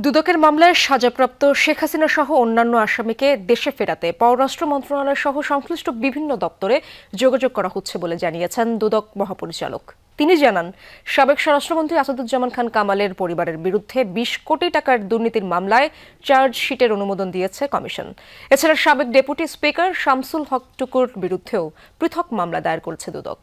দুদকের মামলায় সাজাপ্রাপ্ত শেখ হাসিনা সহ অন্যান্য আসামিকে দেশে ফেরাতে পররাষ্ট্র মন্ত্রণালয় সহ সংশ্লিষ্ট বিভিন্ন দপ্তরে যোগাযোগ করা হচ্ছে বলে জানিয়েছেন দুদক মহাপরিচালক। তিনি জানান, সাবেক স্বরাষ্ট্রমন্ত্রী আসাদুজ্জামান খান কামালের পরিবারের বিরুদ্ধে ২০ কোটি টাকার দুর্নীতির মামলায় চার্জশিটের অনুমোদন দিয়েছে কমিশন। এছাড়া সাবেক ডেপুটি স্পিকার শামসুল হক টুকুর বিরুদ্ধেও পৃথক মামলা দায়ের করেছে দুদক।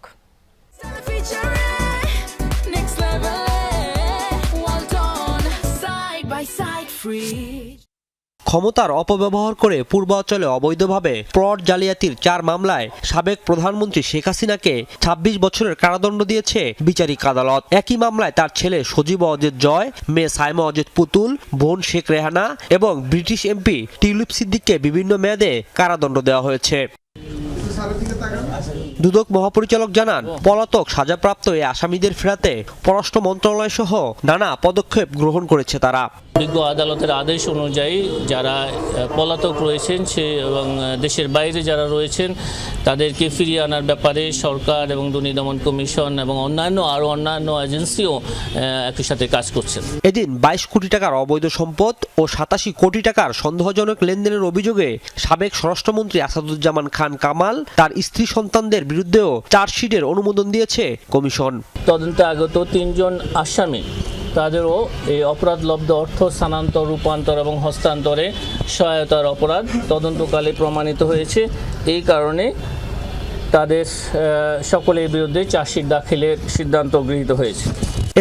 ক্ষমতার অপব্যবহার করে পূর্বাঞ্চলে অবৈধভাবে প্লট জালিয়াতির ৪ মামলায় সাবেক প্রধানমন্ত্রী শেখ হাসিনাকে ২৬ বছরের কারাদণ্ড দিয়েছে বিচারিক আদালত। একই মামলায় তার ছেলে সজীব অজেদ জয়, মেয়ে সাইমা অজেদ পুতুল, বোন শেখ রেহানা এবং ব্রিটিশ এমপি টিউলিপ সিদ্দিককে বিভিন্ন মেয়াদে কারাদণ্ড দেওয়া হয়েছে। দুদক মহাপরিচালক জানান, পলাতক সাজাপ্রাপ্ত এই আসামিদের ফেরাতে পররাষ্ট্র মন্ত্রণালয় সহ নানা পদক্ষেপ গ্রহণ করেছে তারা। বিজ্ঞ আদালতের আদেশ অনুযায়ী যারা পলাতক রয়েছেন এবং দেশের বাইরে যারা রয়েছেন তাদেরকে ফিরিয়ে আনার ব্যাপারে সরকার এবং দুর্নীতি দমন কমিশন এবং অন্যান্য এজেন্সিও একই সাথে কাজ করছেন। এদিন ২২ কোটি টাকার অবৈধ সম্পদ ও ৮৭ কোটি টাকার সন্দেহজনক লেনদেনের অভিযোগে সাবেক স্বরাষ্ট্রমন্ত্রী আসাদুজ্জামান খান কামাল তার স্ত্রী সন্তানদের বিরুদ্ধেও চার্জশিটের অনুমোদন দিয়েছে কমিশন। তদন্তে আগত ৩ জন আসামি তাদেরও এই অপরাধলব্ধ অর্থ স্থানান্তর, রূপান্তর এবং হস্তান্তরে সহায়তার অপরাধ তদন্তকালে প্রমাণিত হয়েছে। এই কারণে তাদের সকলের বিরুদ্ধে চার্জশিট দাখিলের সিদ্ধান্ত গৃহীত হয়েছে।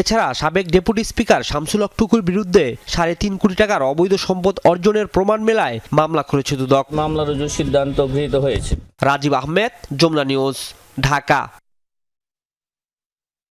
এছাড়া সাবেক ডেপুটি স্পিকার শামসুল হক টুকুর বিরুদ্ধে ৩.৫ কোটি টাকার অবৈধ সম্পদ অর্জনের প্রমাণ মেলায় মামলা করেছে দুদক। মামলা রুজুর সিদ্ধান্ত গৃহীত হয়েছে। রাজীব আহমেদ, যমুনা নিউজ, ঢাকা।